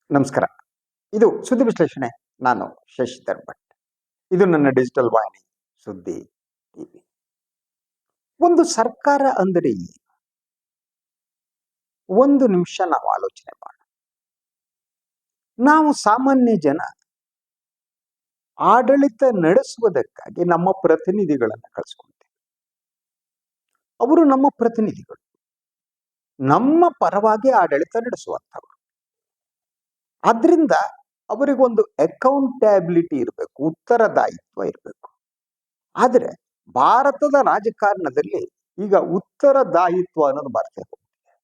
ನಮಸ್ಕಾರ. ಇದು ಸುದ್ದಿ ವಿಶ್ಲೇಷಣೆ. ನಾನು ಶಶಿಧರ್ ಭಟ್. ಇದು ನನ್ನ ಡಿಜಿಟಲ್ ವಾಹಿನಿ ಸುದ್ದಿ ಟಿವಿ. ಒಂದು ಸರ್ಕಾರ ಅಂದರೆ ಒಂದು ನಿಮಿಷ ನಾವು ಆಲೋಚನೆ ಮಾಡೋಣ. ನಾವು ಸಾಮಾನ್ಯ ಜನ ಆಡಳಿತ ನಡೆಸುವುದಕ್ಕಾಗಿ ನಮ್ಮ ಪ್ರತಿನಿಧಿಗಳನ್ನು ಕಳಿಸ್ಕೊಳ್ತೇವೆ. ಅವರು ನಮ್ಮ ಪ್ರತಿನಿಧಿಗಳು, ನಮ್ಮ ಪರವಾಗಿ ಆಡಳಿತ ನಡೆಸುವಂಥವ್ರು. ಆದ್ರಿಂದ ಅವರಿಗೊಂದು ಅಕೌಂಟಬಿಲಿಟಿ ಇರಬೇಕು, ಉತ್ತರದಾಯಿತ್ವ ಇರಬೇಕು. ಆದರೆ ಭಾರತದ ರಾಜಕಾರಣದಲ್ಲಿ ಈಗ ಉತ್ತರದಾಯಿತ್ವ ಅನ್ನೋದು ಬರ್ತಾ ಹೋಗ್ತಿದೆ.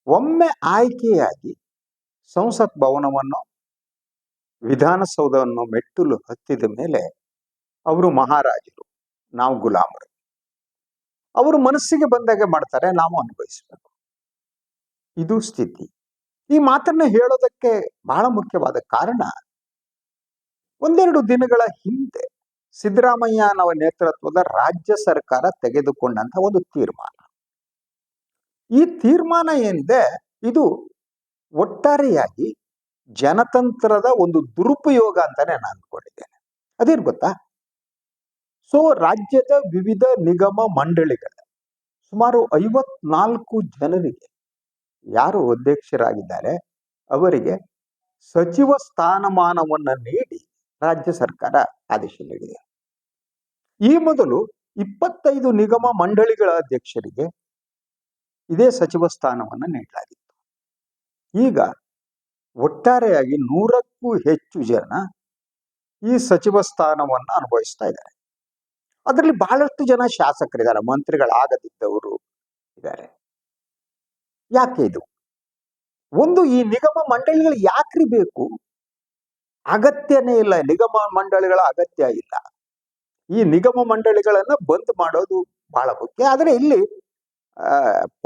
ಒಮ್ಮೆ ಆಯ್ಕೆಯಾಗಿ ಸಂಸತ್ ಭವನವನ್ನು, ವಿಧಾನಸೌಧವನ್ನು ಮೆಟ್ಟಲು ಹತ್ತಿದ ಮೇಲೆ ಅವರು ಮಹಾರಾಜರು, ನಾವು ಗುಲಾಮರು. ಅವರು ಮನಸ್ಸಿಗೆ ಬಂದಾಗೆ ಮಾಡ್ತಾರೆ, ನಾವು ಅನುಭವಿಸಬೇಕು. ಇದು ಸ್ಥಿತಿ. ಈ ಮಾತನ್ನ ಹೇಳೋದಕ್ಕೆ ಬಹಳ ಮುಖ್ಯವಾದ ಕಾರಣ, ಒಂದೆರಡು ದಿನಗಳ ಹಿಂದೆ ಸಿದ್ದರಾಮಯ್ಯನವರ ನೇತೃತ್ವದ ರಾಜ್ಯ ಸರ್ಕಾರ ತೆಗೆದುಕೊಂಡಂತ ಒಂದು ತೀರ್ಮಾನ. ಈ ತೀರ್ಮಾನ ಏನಿದೆ, ಇದು ಒಟ್ಟಾರೆಯಾಗಿ ಜನತಂತ್ರದ ಒಂದು ದುರುಪಯೋಗ ಅಂತಾನೆ ನಾನು ಅಂದ್ಕೊಂಡಿದ್ದೇನೆ. ಅದೇನು ಗೊತ್ತಾ? ರಾಜ್ಯದ ವಿವಿಧ ನಿಗಮ ಮಂಡಳಿಗಳ ಸುಮಾರು 54 ಜನರಿಗೆ ಯಾರು ಅಧ್ಯಕ್ಷರಾಗಿದ್ದಾರೆ ಅವರಿಗೆ ಸಚಿವ ಸ್ಥಾನಮಾನವನ್ನ ನೀಡಿ ರಾಜ್ಯ ಸರ್ಕಾರ ಆದೇಶ ನೀಡಿದೆ. ಈ ಮೊದಲು 25 ನಿಗಮ ಮಂಡಳಿಗಳ ಅಧ್ಯಕ್ಷರಿಗೆ ಇದೇ ಸಚಿವ ಸ್ಥಾನವನ್ನ ನೀಡಲಾಗಿತ್ತು. ಈಗ ಒಟ್ಟಾರೆಯಾಗಿ 100ಕ್ಕೂ ಹೆಚ್ಚು ಜನ ಈ ಸಚಿವ ಸ್ಥಾನವನ್ನ ಅನುಭವಿಸ್ತಾ ಇದ್ದಾರೆ. ಅದರಲ್ಲಿ ಬಹಳಷ್ಟು ಜನ ಶಾಸಕರಿದ್ದಾರೆ, ಮಂತ್ರಿಗಳಾಗದಿದ್ದವರು ಇದ್ದಾರೆ. ಯಾಕೆ ಇದು? ಒಂದು, ಈ ನಿಗಮ ಮಂಡಳಿಗಳು ಯಾಕ್ರಿ ಬೇಕು? ಅಗತ್ಯನೇ ಇಲ್ಲ. ನಿಗಮ ಮಂಡಳಿಗಳ ಅಗತ್ಯ ಇಲ್ಲ. ಈ ನಿಗಮ ಮಂಡಳಿಗಳನ್ನ ಬಂದ್ ಮಾಡೋದು ಬಹಳ ಮುಖ್ಯ. ಆದರೆ ಇಲ್ಲಿ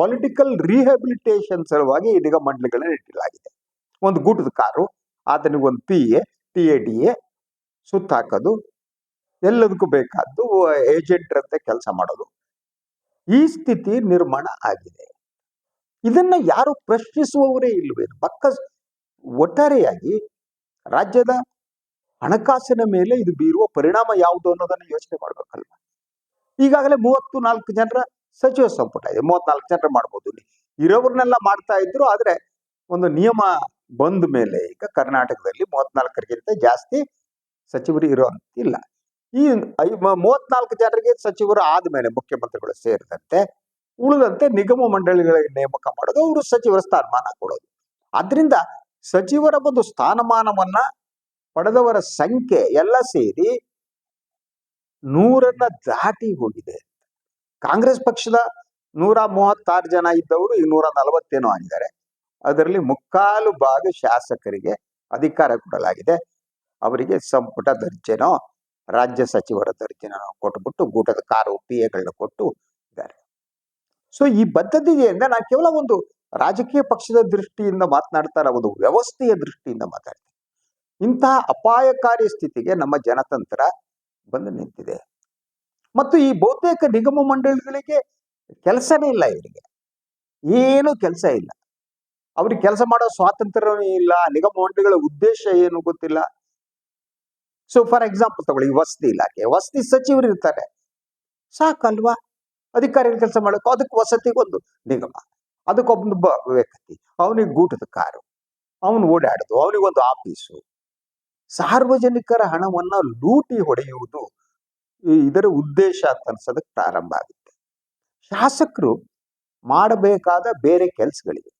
ಪೊಲಿಟಿಕಲ್ ರಿಹ್ಯಾಬಿಲಿಟೇಷನ್ ಸಲುವಾಗಿ ಈ ನಿಗಮ ಮಂಡಳಿಗಳನ್ನ ಇಟ್ಟಿಲಾಗಿದೆ. ಒಂದು ಗೂಟದ ಕಾರು, ಆತನಿಗೊಂದು PA, TADA ಸುತ್ತ ಹಾಕೋದು, ಎಲ್ಲದಕ್ಕೂ ಬೇಕಾದ್ದು ಏಜೆಂಟ್ರಂತೆ ಕೆಲಸ ಮಾಡೋದು, ಈ ಸ್ಥಿತಿ ನಿರ್ಮಾಣ ಆಗಿದೆ. ಇದನ್ನ ಯಾರು ಪ್ರಶ್ನಿಸುವವರೇ ಇಲ್ವೇನು? ಒಟ್ಟಾರೆಯಾಗಿ ರಾಜ್ಯದ ಹಣಕಾಸಿನ ಮೇಲೆ ಇದು ಬೀರುವ ಪರಿಣಾಮ ಯಾವುದು ಅನ್ನೋದನ್ನ ಯೋಚನೆ ಮಾಡ್ಬೇಕಲ್ವ. ಈಗಾಗಲೇ 34 ಜನರ ಸಚಿವ ಸಂಪುಟ ಇದೆ. 34 ಜನರ ಮಾಡ್ಬೋದು. ಇರೋವ್ರನ್ನೆಲ್ಲ ಮಾಡ್ತಾ ಇದ್ರು. ಆದ್ರೆ ಒಂದು ನಿಯಮ ಬಂದ ಮೇಲೆ ಈಗ ಕರ್ನಾಟಕದಲ್ಲಿ 34ಕ್ಕಿಂತ ಜಾಸ್ತಿ ಸಚಿವರು ಇರೋಂತಿಲ್ಲ. ಈ 34 ಜನರಿಗೆ ಸಚಿವರು ಆದ್ಮೇಲೆ ಮುಖ್ಯಮಂತ್ರಿಗಳು ಸೇರಿದಂತೆ ಉಳಿದಂತೆ ನಿಗಮ ಮಂಡಳಿಗಳಿಗೆ ನೇಮಕ ಮಾಡೋದು, ಅವರು ಸಚಿವರ ಸ್ಥಾನಮಾನ ಕೊಡೋದು. ಆದ್ರಿಂದ ಸಚಿವರ ಒಂದು ಸ್ಥಾನಮಾನವನ್ನ ಪಡೆದವರ ಸಂಖ್ಯೆ ಎಲ್ಲ ಸೇರಿ 100ನ್ನ ದಾಟಿ ಹೋಗಿದೆ. ಕಾಂಗ್ರೆಸ್ ಪಕ್ಷದ 136 ಜನ ಇದ್ದವರು ಈಗ 140 ಆಗಿದ್ದಾರೆ. ಅದರಲ್ಲಿ ಮುಕ್ಕಾಲು ಭಾಗ ಶಾಸಕರಿಗೆ ಅಧಿಕಾರ ಕೊಡಲಾಗಿದೆ. ಅವರಿಗೆ ಸಂಪುಟ ದರ್ಜೆನೋ ರಾಜ್ಯ ಸಚಿವರ ದರ್ಜೆನೋ ಕೊಟ್ಟುಬಿಟ್ಟು ಗೂಟದ ಕಾರು, PAಗಳನ್ನ ಕೊಟ್ಟು ಇದ್ದಾರೆ. ಈ ಬದ್ಧತೆಯಿಂದ ನಾನು ಕೇವಲ ಒಂದು ರಾಜಕೀಯ ಪಕ್ಷದ ದೃಷ್ಟಿಯಿಂದ ಮಾತನಾಡ್ತಾರ, ಒಂದು ವ್ಯವಸ್ಥೆಯ ದೃಷ್ಟಿಯಿಂದ ಮಾತಾಡ್ತೀನಿ. ಇಂತಹ ಅಪಾಯಕಾರಿ ಸ್ಥಿತಿಗೆ ನಮ್ಮ ಜನತಂತ್ರ ಬಂದು ನಿಂತಿದೆ. ಮತ್ತು ಈ ಬಹುತೇಕ ನಿಗಮ ಮಂಡಳಿಗಳಿಗೆ ಕೆಲಸನೇ ಇಲ್ಲ. ಇವರಿಗೆ ಏನು ಕೆಲಸ ಇಲ್ಲ. ಅವ್ರಿಗೆ ಕೆಲಸ ಮಾಡೋ ಸ್ವಾತಂತ್ರ್ಯವೇ ಇಲ್ಲ. ನಿಗಮ ಮಂಡಳಿಗಳ ಉದ್ದೇಶ ಏನು ಗೊತ್ತಿಲ್ಲ. ಫಾರ್ ಎಕ್ಸಾಂಪಲ್ ತಗೊಳ್ಳಿ, ವಸತಿ ಇಲಾಖೆ, ವಸತಿ ಸಚಿವರು ಇರ್ತಾರೆ, ಸಾಕಲ್ವಾ ಅಧಿಕಾರಿಗಳು ಕೆಲಸ ಮಾಡೋಕೆ? ಅದಕ್ಕೆ ವಸತಿಗೊಂದು ನಿಗಮ, ಅದಕ್ಕೊಬ್ಬ ವ್ಯಕ್ತಿ, ಅವನಿಗೆ ಗೂಟದ ಕಾರು, ಅವನು ಓಡಾಡುದು, ಅವನಿಗೊಂದು ಆಫೀಸು. ಸಾರ್ವಜನಿಕರ ಹಣವನ್ನ ಲೂಟಿ ಹೊಡೆಯುವುದು ಇದರ ಉದ್ದೇಶ ಅಂತ ಅನ್ಸೋದಕ್ಕೆ ಪ್ರಾರಂಭ ಆಗುತ್ತೆ. ಶಾಸಕರು ಮಾಡಬೇಕಾದ ಬೇರೆ ಕೆಲಸಗಳಿವೆ.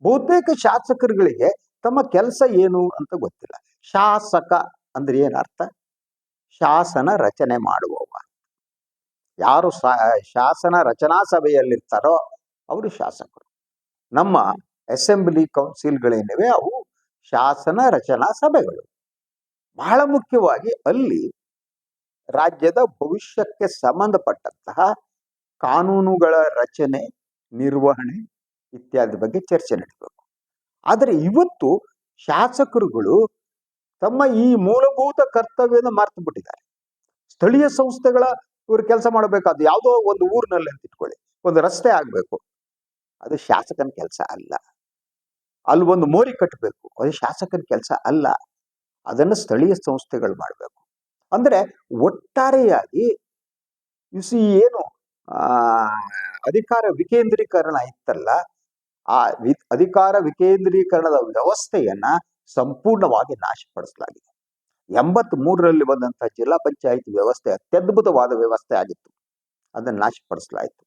ಬಹುತೇಕ ಶಾಸಕರುಗಳಿಗೆ ತಮ್ಮ ಕೆಲಸ ಏನು ಅಂತ ಗೊತ್ತಿಲ್ಲ. ಶಾಸಕ ಅಂದ್ರೆ ಏನರ್ಥ? ಶಾಸನ ರಚನೆ ಮಾಡುವವ. ಯಾರು ಶಾಸನ ರಚನಾ ಸಭೆಯಲ್ಲಿರ್ತಾರೋ ಅವರು ಶಾಸಕರು. ನಮ್ಮ ಅಸೆಂಬ್ಲಿ ಕೌನ್ಸಿಲ್ಗಳೇನಿವೆ ಅವು ಶಾಸನ ರಚನಾ ಸಭೆಗಳು. ಬಹಳ ಮುಖ್ಯವಾಗಿ ಅಲ್ಲಿ ರಾಜ್ಯದ ಭವಿಷ್ಯಕ್ಕೆ ಸಂಬಂಧಪಟ್ಟಂತಹ ಕಾನೂನುಗಳ ರಚನೆ, ನಿರ್ವಹಣೆ ಇತ್ಯಾದಿ ಬಗ್ಗೆ ಚರ್ಚೆ ನಡೀಬೇಕು. ಆದರೆ ಇವತ್ತು ಶಾಸಕರುಗಳು ತಮ್ಮ ಈ ಮೂಲಭೂತ ಕರ್ತವ್ಯನ ಮರ್ತು ಬಿಟ್ಟಿದ್ದಾರೆ. ಸ್ಥಳೀಯ ಸಂಸ್ಥೆಗಳ ಇವರು ಕೆಲಸ ಮಾಡಬೇಕಾದ ಯಾವುದೋ ಒಂದು ಊರಿನಲ್ಲಿ ಅಂತ ಇಟ್ಕೊಳ್ಳಿ, ಒಂದು ರಸ್ತೆ ಆಗ್ಬೇಕು, ಅದು ಶಾಸಕನ ಕೆಲಸ ಅಲ್ಲ. ಅಲ್ಲಿ ಒಂದು ಮೋರಿ ಕಟ್ಟಬೇಕು, ಅದು ಶಾಸಕರ ಕೆಲಸ ಅಲ್ಲ. ಅದನ್ನು ಸ್ಥಳೀಯ ಸಂಸ್ಥೆಗಳು ಮಾಡಬೇಕು. ಅಂದ್ರೆ ಒಟ್ಟಾರೆಯಾಗಿ ಏನು ಆ ಅಧಿಕಾರ ವಿಕೇಂದ್ರೀಕರಣ ಇತ್ತಲ್ಲ, ಆ ಅಧಿಕಾರ ವಿಕೇಂದ್ರೀಕರಣದ ವ್ಯವಸ್ಥೆಯನ್ನ ಸಂಪೂರ್ಣವಾಗಿ ನಾಶಪಡಿಸಲಾಗಿದೆ. 83ರಲ್ಲಿ ಬಂದಂತಹ ಜಿಲ್ಲಾ ಪಂಚಾಯತ್ ವ್ಯವಸ್ಥೆ ಅತ್ಯದ್ಭುತವಾದ ವ್ಯವಸ್ಥೆ ಆಗಿತ್ತು. ಅದನ್ನು ನಾಶಪಡಿಸಲಾಯಿತು.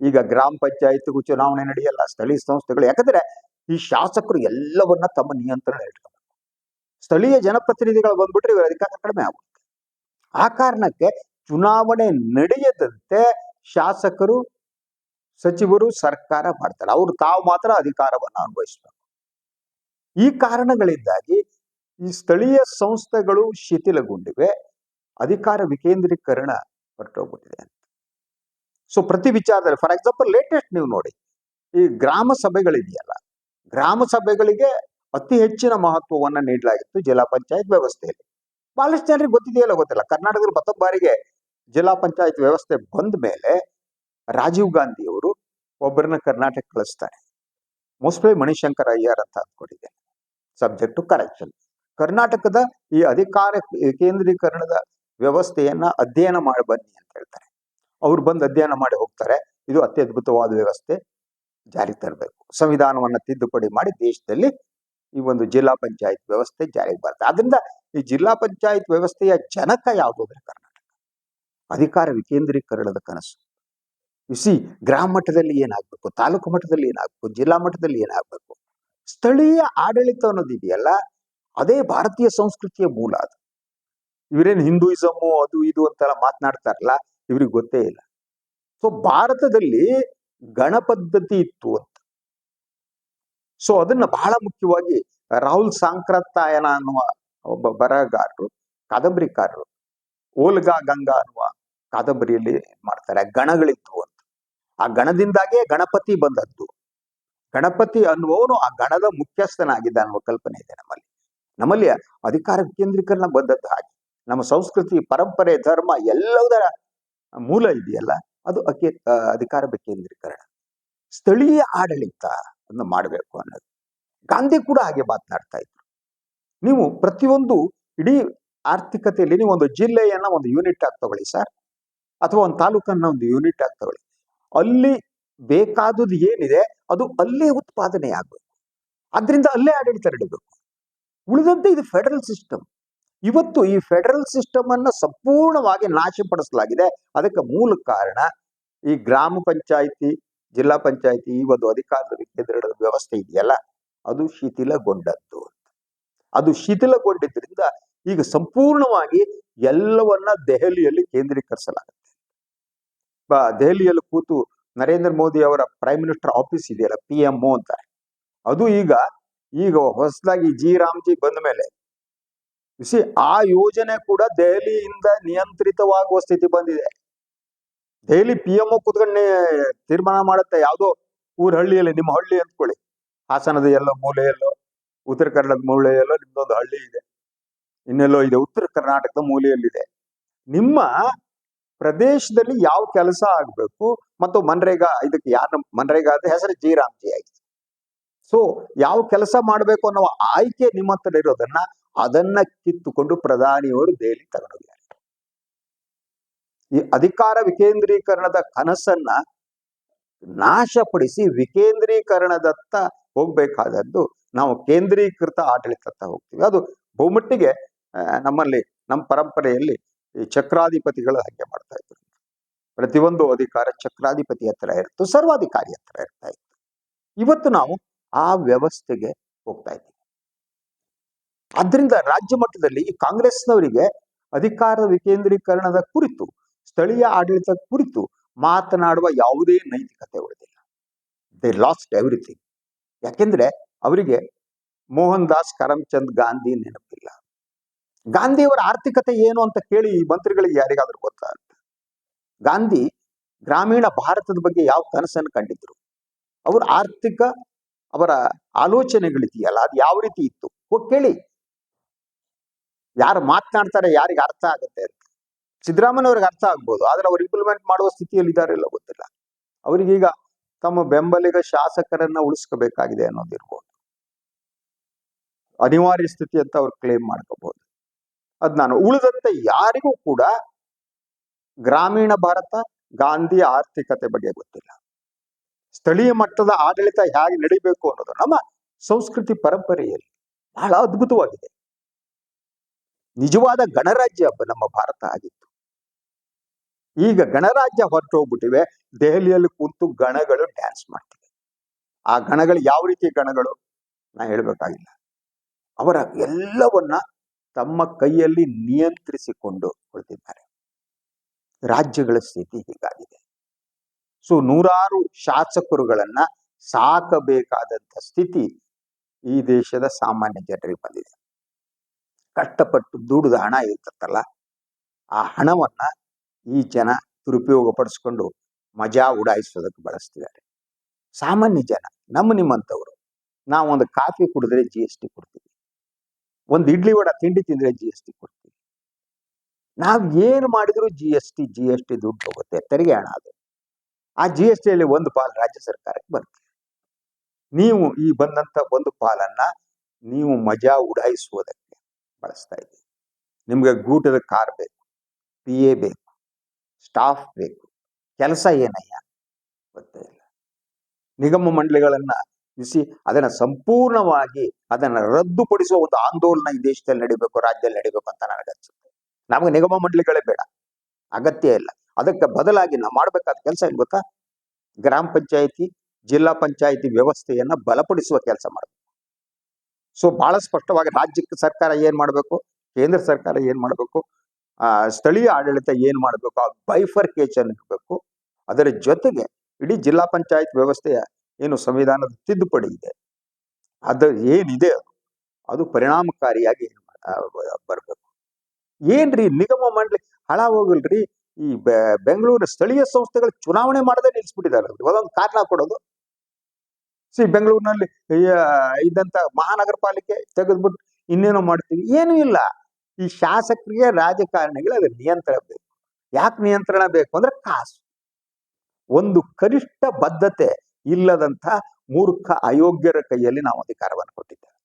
ಈಗ ಗ್ರಾಮ ಪಂಚಾಯತ್ಗೂ ಚುನಾವಣೆ ನಡೆಯಲ್ಲ, ಸ್ಥಳೀಯ ಸಂಸ್ಥೆಗಳು. ಯಾಕಂದ್ರೆ ಈ ಶಾಸಕರು ಎಲ್ಲವನ್ನ ತಮ್ಮ ನಿಯಂತ್ರಣ ಇಟ್ಕೋಬೇಕು. ಸ್ಥಳೀಯ ಜನಪ್ರತಿನಿಧಿಗಳು ಬಂದ್ಬಿಟ್ರೆ ಇವರ ಅಧಿಕಾರ ಕಡಿಮೆ ಆಗುತ್ತೆ. ಆ ಕಾರಣಕ್ಕೆ ಚುನಾವಣೆ ನಡೆಯದಂತೆ ಶಾಸಕರು, ಸಚಿವರು, ಸರ್ಕಾರ ಮಾಡ್ತಾರೆ. ಅವರು ತಾವು ಮಾತ್ರ ಅಧಿಕಾರವನ್ನು ಅನುಭವಿಸಬೇಕು. ಈ ಕಾರಣಗಳಿಂದಾಗಿ ಈ ಸ್ಥಳೀಯ ಸಂಸ್ಥೆಗಳು ಶಿಥಿಲಗೊಂಡಿವೆ, ಅಧಿಕಾರ ವಿಕೇಂದ್ರೀಕರಣ ಹೊರಟೋಗ್ಬಿಟ್ಟಿದೆ ಅಂತ. ಸೊ ಪ್ರತಿ ವಿಚಾರದಲ್ಲಿ, ಫಾರ್ ಎಕ್ಸಾಂಪಲ್ ಲೇಟೆಸ್ಟ್ ನೀವು ನೋಡಿ, ಈ ಗ್ರಾಮ ಸಭೆಗಳಿದೆಯಲ್ಲ, ಗ್ರಾಮ ಸಭೆಗಳಿಗೆ ಅತಿ ಹೆಚ್ಚಿನ ಮಹತ್ವವನ್ನು ನೀಡಲಾಗಿತ್ತು ಜಿಲ್ಲಾ ಪಂಚಾಯತ್ ವ್ಯವಸ್ಥೆಯಲ್ಲಿ. ಬಹಳಷ್ಟು ಜನರಿಗೆ ಗೊತ್ತಿದೆಯಲ್ಲ ಗೊತ್ತಿಲ್ಲ, ಕರ್ನಾಟಕದಲ್ಲಿ ಪ್ರಥಮ ಬಾರಿಗೆ ಜಿಲ್ಲಾ ಪಂಚಾಯತ್ ವ್ಯವಸ್ಥೆ ಬಂದ ಮೇಲೆ ರಾಜೀವ್ ಗಾಂಧಿ ಅವರು ಒಬ್ಬರನ್ನ ಕರ್ನಾಟಕ ಕಳಿಸ್ತಾರೆ. ಮೋಸ್ಟ್ಲಿ ಮಣಿಶಂಕರ್ ಅಯ್ಯರ್ ಅಂತ ಅಂದ್ಕೊಂಡಿದ್ದೇನೆ. Subject to correction. ಕರ್ನಾಟಕದ ಈ ಅಧಿಕಾರ ವಿಕೇಂದ್ರೀಕರಣದ ವ್ಯವಸ್ಥೆಯನ್ನ ಅಧ್ಯಯನ ಮಾಡಿ ಬನ್ನಿ ಅಂತ ಹೇಳ್ತಾರೆ. ಅವ್ರು ಬಂದು ಅಧ್ಯಯನ ಮಾಡಿ ಹೋಗ್ತಾರೆ. ಇದು ಅತ್ಯದ್ಭುತವಾದ ವ್ಯವಸ್ಥೆ, ಜಾರಿಗೆ ತರಬೇಕು, ಸಂವಿಧಾನವನ್ನ ತಿದ್ದುಪಡಿ ಮಾಡಿ ದೇಶದಲ್ಲಿ ಈ ಒಂದು ಜಿಲ್ಲಾ ಪಂಚಾಯತ್ ವ್ಯವಸ್ಥೆ ಜಾರಿಗೆ ಬರುತ್ತೆ. ಆದ್ರಿಂದ ಈ ಜಿಲ್ಲಾ ಪಂಚಾಯತ್ ವ್ಯವಸ್ಥೆಯ ಜನಕ ಯಾವುದು ಅಂದ್ರೆ ಕರ್ನಾಟಕ. ಅಧಿಕಾರ ವಿಕೇಂದ್ರೀಕರಣದ ಕನಸು. ಗ್ರಾಮ ಮಟ್ಟದಲ್ಲಿ ಏನಾಗಬೇಕು, ತಾಲೂಕು ಮಟ್ಟದಲ್ಲಿ ಏನಾಗಬೇಕು, ಜಿಲ್ಲಾ ಮಟ್ಟದಲ್ಲಿ ಏನಾಗಬೇಕು. ಸ್ಥಳೀಯ ಆಡಳಿತ ಅನ್ನೋದಿದೆಯಲ್ಲ, ಅದೇ ಭಾರತೀಯ ಸಂಸ್ಕೃತಿಯ ಮೂಲ. ಅದು ಇವರೇನು ಹಿಂದೂಯಿಸಮು ಅದು ಇದು ಅಂತೆಲ್ಲ ಮಾತನಾಡ್ತಾರಲ್ಲ, ಇವ್ರಿಗೆ ಗೊತ್ತೇ ಇಲ್ಲ. ಸೊ ಭಾರತದಲ್ಲಿ ಗಣ ಪದ್ಧತಿ ಇತ್ತು ಅಂತ. ಸೊ ಅದನ್ನ ಬಹಳ ಮುಖ್ಯವಾಗಿ ರಾಹುಲ್ ಸಾಂಕ್ರತಾಯನ ಅನ್ನುವ ಒಬ್ಬ ಬರಹಗಾರರು, ಕಾದಂಬರಿಕಾರರು, ಓಲ್ಗಾ ಗಂಗಾ ಅನ್ನುವ ಕಾದಂಬರಿಯಲ್ಲಿ ಮಾಡ್ತಾರೆ. ಗಣಗಳಿತ್ತು ಅಂತ. ಆ ಗಣದಿಂದಾಗೆ ಗಣಪತಿ ಬಂದದ್ದು. ಗಣಪತಿ ಅನ್ನುವವನು ಆ ಗಣದ ಮುಖ್ಯಸ್ಥನಾಗಿದ್ದ ಅನ್ನುವ ಕಲ್ಪನೆ ಇದೆ ನಮ್ಮಲ್ಲಿ ಅಧಿಕಾರ ವಿಕೇಂದ್ರೀಕರಣ ಬಂದದ್ದು ಹಾಗೆ. ನಮ್ಮ ಸಂಸ್ಕೃತಿ, ಪರಂಪರೆ, ಧರ್ಮ ಎಲ್ಲದರ ಮೂಲ ಇದೆಯಲ್ಲ, ಅದು ಅಧಿಕಾರ ವಿಕೇಂದ್ರೀಕರಣ. ಸ್ಥಳೀಯ ಆಡಳಿತ ಅನ್ನು ಮಾಡಬೇಕು ಅನ್ನೋದು. ಗಾಂಧಿ ಕೂಡ ಹಾಗೆ ಮಾತನಾಡ್ತಾ ಇದ್ರು. ನೀವು ಪ್ರತಿಯೊಂದು ಇಡೀ ಆರ್ಥಿಕತೆಯಲ್ಲಿ ನೀವು ಒಂದು ಜಿಲ್ಲೆಯನ್ನ ಒಂದು ಯೂನಿಟ್ ಆಗಿ ತಗೊಳ್ಳಿ ಸರ್, ಅಥವಾ ಒಂದು ತಾಲೂಕನ್ನ ಒಂದು ಯೂನಿಟ್ ಆಗಿ ತಗೊಳ್ಳಿ. ಅಲ್ಲಿ ಬೇಕಾದದ್ದು ಏನಿದೆ ಅದು ಅಲ್ಲೇ ಉತ್ಪಾದನೆ ಆಗ್ಬೇಕು. ಆದ್ರಿಂದ ಅಲ್ಲೇ ಆಡಳಿತ ನಡೀಬೇಕು. ಉಳಿದಂತೆ ಇದು ಫೆಡರಲ್ ಸಿಸ್ಟಮ್. ಇವತ್ತು ಈ ಫೆಡರಲ್ ಸಿಸ್ಟಮ್ ಅನ್ನ ಸಂಪೂರ್ಣವಾಗಿ ನಾಶಪಡಿಸಲಾಗಿದೆ. ಅದಕ್ಕೆ ಮೂಲ ಕಾರಣ ಈ ಗ್ರಾಮ ಪಂಚಾಯಿತಿ, ಜಿಲ್ಲಾ ಪಂಚಾಯಿತಿ, ಈ ಒಂದು ಅಧಿಕಾರದ ವಿಕೇಂದ್ರೀಕರಣದ ವ್ಯವಸ್ಥೆ ಇದೆಯಲ್ಲ, ಅದು ಶಿಥಿಲಗೊಂಡದ್ದು. ಅದು ಶಿಥಿಲಗೊಂಡಿದ್ರಿಂದ ಈಗ ಸಂಪೂರ್ಣವಾಗಿ ಎಲ್ಲವನ್ನ ದೆಹಲಿಯಲ್ಲಿ ಕೇಂದ್ರೀಕರಿಸಲಾಗುತ್ತೆ. ದೆಹಲಿಯಲ್ಲಿ ಕೂತು ನರೇಂದ್ರ ಮೋದಿ ಅವರ ಪ್ರೈಮ್ ಮಿನಿಸ್ಟರ್ ಆಫೀಸ್ ಇದೆಯಲ್ಲ, PMO ಅಂತಾರೆ, ಅದು ಈಗ ಹೊಸದಾಗಿ ಜಿ ರಾಮ್ಜಿ ಬಂದ ಮೇಲೆ ಆ ಯೋಜನೆ ಕೂಡ ದೆಹಲಿಯಿಂದ ನಿಯಂತ್ರಿತವಾಗುವ ಸ್ಥಿತಿ ಬಂದಿದೆ. ದೆಹಲಿ PMO ಕೂತ್ಕೊಂಡು ತೀರ್ಮಾನ ಮಾಡುತ್ತೆ. ಯಾವುದೋ ಹಳ್ಳಿಯಲ್ಲಿ, ನಿಮ್ಮ ಹಳ್ಳಿ ಅಂದ್ಕೊಳ್ಳಿ, ಹಾಸನದ ಎಲ್ಲೋ ಮೂಲೆಯಲ್ಲೋ, ಉತ್ತರ ಕನ್ನಡದ ಮೂಲೆಯಲ್ಲೋ ನಿಮ್ದೊಂದು ಹಳ್ಳಿ ಇದೆ, ಇನ್ನೆಲ್ಲೋ ಇದೆ, ಉತ್ತರ ಕರ್ನಾಟಕದ ಮೂಲೆಯಲ್ಲಿದೆ. ನಿಮ್ಮ ಪ್ರದೇಶದಲ್ಲಿ ಯಾವ ಕೆಲಸ ಆಗ್ಬೇಕು, ಮತ್ತು ಮನ್ರೇಗಾ, ಇದಕ್ಕೆ ಯಾರು ಮನ್ರೇಗಾ ಅಂದ್ರೆ ಹೆಸರು ಜಿ ರಾಮ್ಜಿ ಆಗಿದೆ. ಸೊ ಯಾವ ಕೆಲಸ ಮಾಡಬೇಕು ಅನ್ನೋ ಆಯ್ಕೆ ನಿಮ್ಮ ಹತ್ರ ಇರೋದನ್ನ ಅದನ್ನ ಕಿತ್ತುಕೊಂಡು ಪ್ರಧಾನಿಯವರು ದೆಹಲಿ ತಗೊಂಡೋಗ್ಯಾರ. ಈ ಅಧಿಕಾರ ವಿಕೇಂದ್ರೀಕರಣದ ಕನಸನ್ನ ನಾಶಪಡಿಸಿ ವಿಕೇಂದ್ರೀಕರಣದತ್ತ ಹೋಗ್ಬೇಕಾದದ್ದು ನಾವು ಕೇಂದ್ರೀಕೃತ ಆಡಳಿತತ್ತ ಹೋಗ್ತೀವಿ. ಅದು ಬಹುಮಟ್ಟಿಗೆ ನಮ್ಮಲ್ಲಿ, ನಮ್ಮ ಪರಂಪರೆಯಲ್ಲಿ ಈ ಚಕ್ರಾಧಿಪತಿಗಳು ಹಾಗೆ ಮಾಡ್ತಾ ಇದ್ರು. ಪ್ರತಿಯೊಂದು ಅಧಿಕಾರ ಚಕ್ರಾಧಿಪತಿ ಹತ್ರ ಇತ್ತು, ಸರ್ವಾಧಿಕಾರಿ ಹತ್ರ ಇರ್ತಾ ಇತ್ತು. ಇವತ್ತು ನಾವು ಆ ವ್ಯವಸ್ಥೆಗೆ ಹೋಗ್ತಾ ಇದ್ದೀವಿ. ಆದ್ರಿಂದ ರಾಜ್ಯ ಮಟ್ಟದಲ್ಲಿ ಈ ಕಾಂಗ್ರೆಸ್ನವರಿಗೆ ಅಧಿಕಾರದ ವಿಕೇಂದ್ರೀಕರಣದ ಕುರಿತು, ಸ್ಥಳೀಯ ಆಡಳಿತ ಕುರಿತು ಮಾತನಾಡುವ ಯಾವುದೇ ನೈತಿಕತೆ ಉಳಿದಿಲ್ಲ. They last everything. ಯಾಕೆಂದ್ರೆ ಅವರಿಗೆ ಮೋಹನ್ ದಾಸ್ ಕರಮ್ಚಂದ್ ಗಾಂಧಿ ನೆನಪಿಲ್ಲ. ಗಾಂಧಿಯವರ ಆರ್ಥಿಕತೆ ಏನು ಅಂತ ಕೇಳಿ ಈ ಮಂತ್ರಿಗಳಿಗೆ ಯಾರಿಗಾದ್ರೂ ಗೊತ್ತಾ ಅಂತ? ಗಾಂಧಿ ಗ್ರಾಮೀಣ ಭಾರತದ ಬಗ್ಗೆ ಯಾವ ಕನಸನ್ನು ಕಂಡಿದ್ರು, ಅವ್ರ ಆರ್ಥಿಕ, ಅವರ ಆಲೋಚನೆಗಳಿದೆಯಲ್ಲ, ಅದು ಯಾವ ರೀತಿ ಇತ್ತು ಹೋಗಿ ಕೇಳಿ. ಯಾರು ಮಾತನಾಡ್ತಾರೆ ಯಾರಿಗೆ ಅರ್ಥ ಆಗುತ್ತೆ ಅಂತ. ಸಿದ್ದರಾಮಯ್ಯವ್ರಿಗೆ ಅರ್ಥ ಆಗ್ಬೋದು, ಆದ್ರೆ ಅವ್ರು ಇಂಪ್ಲಿಮೆಂಟ್ ಮಾಡುವ ಸ್ಥಿತಿಯಲ್ಲಿ ಇದಾರೆಲ್ಲ ಗೊತ್ತಿಲ್ಲ. ಅವರಿಗೀಗ ತಮ್ಮ ಬೆಂಬಲಿಗ ಶಾಸಕರನ್ನ ಉಳಿಸ್ಕೋಬೇಕಾಗಿದೆ ಅನ್ನೋದಿರ್ಬೋದು. ಅನಿವಾರ್ಯ ಸ್ಥಿತಿ ಅಂತ ಅವ್ರು ಕ್ಲೇಮ್ ಮಾಡ್ಕೋಬಹುದು. ಅದ್ ನಾನು ಉಳಿದಂತೆ ಯಾರಿಗೂ ಕೂಡ ಗ್ರಾಮೀಣ ಭಾರತ, ಗಾಂಧಿ ಆರ್ಥಿಕತೆ ಬಗ್ಗೆ ಗೊತ್ತಿಲ್ಲ. ಸ್ಥಳೀಯ ಮಟ್ಟದ ಆಡಳಿತ ಹೇಗೆ ನಡಿಬೇಕು ಅನ್ನೋದು ನಮ್ಮ ಸಂಸ್ಕೃತಿ ಪರಂಪರೆಯಲ್ಲಿ ಬಹಳ ಅದ್ಭುತವಾಗಿದೆ. ನಿಜವಾದ ಗಣರಾಜ್ಯ ನಮ್ಮ ಭಾರತ ಆಗಿತ್ತು. ಈಗ ಗಣರಾಜ್ಯ ಹೊರಟೋಗ್ಬಿಟ್ಟಿವೆ. ದೆಹಲಿಯಲ್ಲಿ ಕೂತು ಗಣಗಳು ಡ್ಯಾನ್ಸ್ ಮಾಡ್ತಿವೆ. ಆ ಗಣಗಳು ಯಾವ ರೀತಿಯ ಗಣಗಳು ನಾ ಹೇಳ್ಬೇಕಾಗಿಲ್ಲ. ಅವರ ಎಲ್ಲವನ್ನ ತಮ್ಮ ಕೈಯಲ್ಲಿ ನಿಯಂತ್ರಿಸಿಕೊಂಡು ಕೊಳ್ತಿದ್ದಾರೆ. ರಾಜ್ಯಗಳ ಸ್ಥಿತಿ ಹೀಗಾಗಿದೆ. ಸೊ ನೂರಾರು ಶಾಸಕರುಗಳನ್ನ ಸಾಕಬೇಕಾದಂತ ಸ್ಥಿತಿ ಈ ದೇಶದ ಸಾಮಾನ್ಯ ಜನರಿಗೆ ಬಂದಿದೆ. ಕಷ್ಟಪಟ್ಟು ದುಡಿದ ಹಣ ಇರ್ತಲ್ಲ, ಆ ಹಣವನ್ನ ಈ ಜನ ದುರುಪಯೋಗ ಪಡಿಸ್ಕೊಂಡು ಮಜಾ ಉಡಾಯಿಸೋದಕ್ಕೆ ಬಳಸ್ತಿದ್ದಾರೆ. ಸಾಮಾನ್ಯ ಜನ, ನಿಮ್ಮಂಥವ್ರು, ನಾವು ಒಂದು ಕಾಫಿ ಕುಡಿದ್ರೆ GST ಕೊಡ್ತೀವಿ, ಒಂದು ಇಡ್ಲಿ ವಡ ತಿಂಡಿ ತಿಂದ್ರೆ GST ಕೊಡ್ತೀವಿ. ನಾವ್ ಏನು ಮಾಡಿದ್ರು GST ದುಡ್ಡು ಹೋಗುತ್ತೆ, ತೆರಿಗೆ ಹಣ. ಅದು ಆ GST ಅಲ್ಲಿ ಒಂದು ಪಾಲು ರಾಜ್ಯ ಸರ್ಕಾರಕ್ಕೆ ಬರುತ್ತೆ. ನೀವು ಈ ಬಂದಂತ ಒಂದು ಪಾಲನ್ನ ನೀವು ಮಜಾ ಉಡಾಯಿಸುವುದಕ್ಕೆ ಬಳಸ್ತಾ ಇದ್ದೀವಿ. ನಿಮ್ಗೆ ಗೂಟದ ಕಾರ್ ಬೇಕು, PA ಬೇಕು, ಸ್ಟಾಫ್ ಬೇಕು. ಕೆಲಸ ಏನಯ್ಯ ಗೊತ್ತೇ ಇಲ್ಲ. ನಿಗಮ ಮಂಡಳಿಗಳನ್ನ ನಿಲ್ಲಿಸಿ ಅದನ್ನ ಸಂಪೂರ್ಣವಾಗಿ ಅದನ್ನ ರದ್ದುಪಡಿಸುವ ಒಂದು ಆಂದೋಲನ ಈ ದೇಶದಲ್ಲಿ ನಡಿಬೇಕು, ರಾಜ್ಯದಲ್ಲಿ ನಡಿಬೇಕು ಅಂತ ನನಗನ್ಸುತ್ತೆ. ನಮಗೆ ನಿಗಮ ಮಂಡಳಿಗಳೇ ಬೇಡ, ಅಗತ್ಯ ಇಲ್ಲ. ಅದಕ್ಕೆ ಬದಲಾಗಿ ನಾವು ಮಾಡ್ಬೇಕಾದ ಕೆಲಸ ಏನ್ ಗೊತ್ತಾ? ಗ್ರಾಮ ಪಂಚಾಯಿತಿ, ಜಿಲ್ಲಾ ಪಂಚಾಯಿತಿ ವ್ಯವಸ್ಥೆಯನ್ನ ಬಲಪಡಿಸುವ ಕೆಲಸ ಮಾಡಬೇಕು. ಸೊ ಬಹಳ ಸ್ಪಷ್ಟವಾಗಿ ರಾಜ್ಯಕ್ಕೆ ಸರ್ಕಾರ ಏನ್ ಮಾಡಬೇಕು, ಕೇಂದ್ರ ಸರ್ಕಾರ ಏನ್ ಮಾಡಬೇಕು, ಸ್ಥಳೀಯ ಆಡಳಿತ ಏನ್ ಮಾಡಬೇಕು, ಆ ಬೈಫರ್ಕೇಶನ್ ಇರಬೇಕು. ಅದರ ಜೊತೆಗೆ ಇಡೀ ಜಿಲ್ಲಾ ಪಂಚಾಯತ್ ವ್ಯವಸ್ಥೆಯ ಏನು ಸಂವಿಧಾನದ ತಿದ್ದುಪಡಿ ಇದೆ, ಅದು ಏನಿದೆ ಅದು ಪರಿಣಾಮಕಾರಿಯಾಗಿ ಬರಬೇಕು. ಏನ್ರಿ ನಿಗಮ ಮಂಡಳಿ ಹಾಳಾಗೋಗಲ್ರಿ. ಈ ಬೆಂಗಳೂರು ಸ್ಥಳೀಯ ಸ್ಥಳೀಯ ಚುನಾವಣೆ ಮಾಡದೆ ನಿಲ್ಸ್ಬಿಟ್ಟಿದ್ದಾರೆ. ಒಂದೊಂದು ಕಾರಣ ಕೊಡೋದು. ಬೆಂಗಳೂರಿನಲ್ಲಿ ಇದ್ದಂತ ಮಹಾನಗರ ಪಾಲಿಕೆ ತೆಗೆದ್ಬಿಟ್ಟು ಇನ್ನೇನೋ ಮಾಡ್ತೀವಿ, ಏನೂ ಇಲ್ಲ. ಈ ಶಾಸಕರಿಗೆ, ರಾಜಕಾರಣಿಗಳು ಅದ್ರ ನಿಯಂತ್ರಣ ಬೇಕು. ಯಾಕೆ ನಿಯಂತ್ರಣ ಬೇಕು ಅಂದ್ರೆ ಕಾಸು. ಒಂದು ಕನಿಷ್ಠ ಬದ್ಧತೆ ಇಲ್ಲದಂತ ಮೂರ್ಖ ಅಯೋಗ್ಯರ ಕೈಯಲ್ಲಿ ನಾವು ಅಧಿಕಾರವನ್ನು ಕೊಟ್ಟಿದ್ದೇವೆ.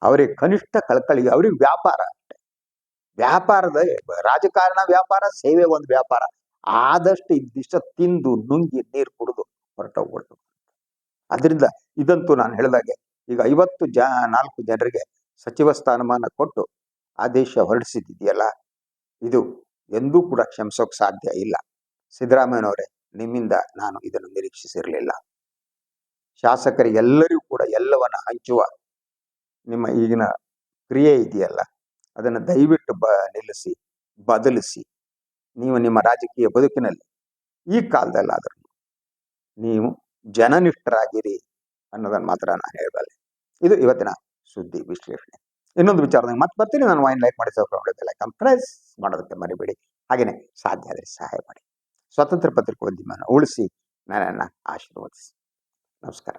ಅವರಿಗೆ ಕನಿಷ್ಠ ಕಳಕಳಿ, ಅವ್ರಿಗೆ ವ್ಯಾಪಾರ ಅಷ್ಟೇ. ವ್ಯಾಪಾರದ ರಾಜಕಾರಣ ವ್ಯಾಪಾರ, ಸೇವೆ ಒಂದು ವ್ಯಾಪಾರ. ಆದಷ್ಟು ಇದಿಷ್ಟ ತಿಂದು ನುಂಗಿ ನೀರು ಕುಡಿದು ಹೊರಟೋಗ್ಬಿಡ್ತು. ಅದರಿಂದ ಇದಂತೂ ನಾನು ಹೇಳಿದಾಗೆ ಈಗ 54 ಜನರಿಗೆ ಸಚಿವ ಸ್ಥಾನಮಾನ ಕೊಟ್ಟು ಆದೇಶ ಹೊರಡಿಸಿದೆಯಲ್ಲ, ಇದು ಎಂದೂ ಕೂಡ ಕ್ಷಮಿಸೋಕೆ ಸಾಧ್ಯ ಇಲ್ಲ. ಸಿದ್ದರಾಮಯ್ಯನವರೇ, ನಿಮ್ಮಿಂದ ನಾನು ಇದನ್ನು ನಿರೀಕ್ಷಿಸಿರಲಿಲ್ಲ. ಶಾಸಕರಿಗೆಲ್ಲರಿಗೂ ಕೂಡ ಎಲ್ಲವನ್ನ ಹಂಚುವ ನಿಮ್ಮ ಈಗಿನ ಕ್ರಿಯೆ ಇದೆಯಲ್ಲ, ಅದನ್ನು ದಯವಿಟ್ಟು ನಿಲ್ಲಿಸಿ, ಬದಲಿಸಿ. ನೀವು ನಿಮ್ಮ ರಾಜಕೀಯ ಬದುಕಿನಲ್ಲಿ ಈ ಕಾಲದಲ್ಲಾದರೂ ನೀವು ಜನನಿಷ್ಠರಾಗಿರಿ ಅನ್ನೋದನ್ನು ಮಾತ್ರ ನಾನು ಹೇಳಬಲ್ಲೆ. ಇದು ಇವತ್ತಿನ ಸುದ್ದಿ ವಿಶ್ಲೇಷಣೆ. ಇನ್ನೊಂದು ವಿಚಾರದಾಗ ಮತ್ತೆ ಬರ್ತೀನಿ. ನಾನು ವೈನ್ ಲೈಕ್ ಮಾಡಿ ಪ್ರೆಸ್ ಮಾಡೋದಕ್ಕೆ ಮರಿಬೇಡಿ. ಹಾಗೇನೆ ಸಾಧ್ಯ ಆದರೆ ಸಹಾಯ ಮಾಡಿ. ಸ್ವತಂತ್ರ ಪತ್ರಿಕೋದ್ಯಮವನ್ನು ಉಳಿಸಿ ನನ್ನನ್ನು ಆಶೀರ್ವದಿಸಿ. ನಮಸ್ಕಾರ.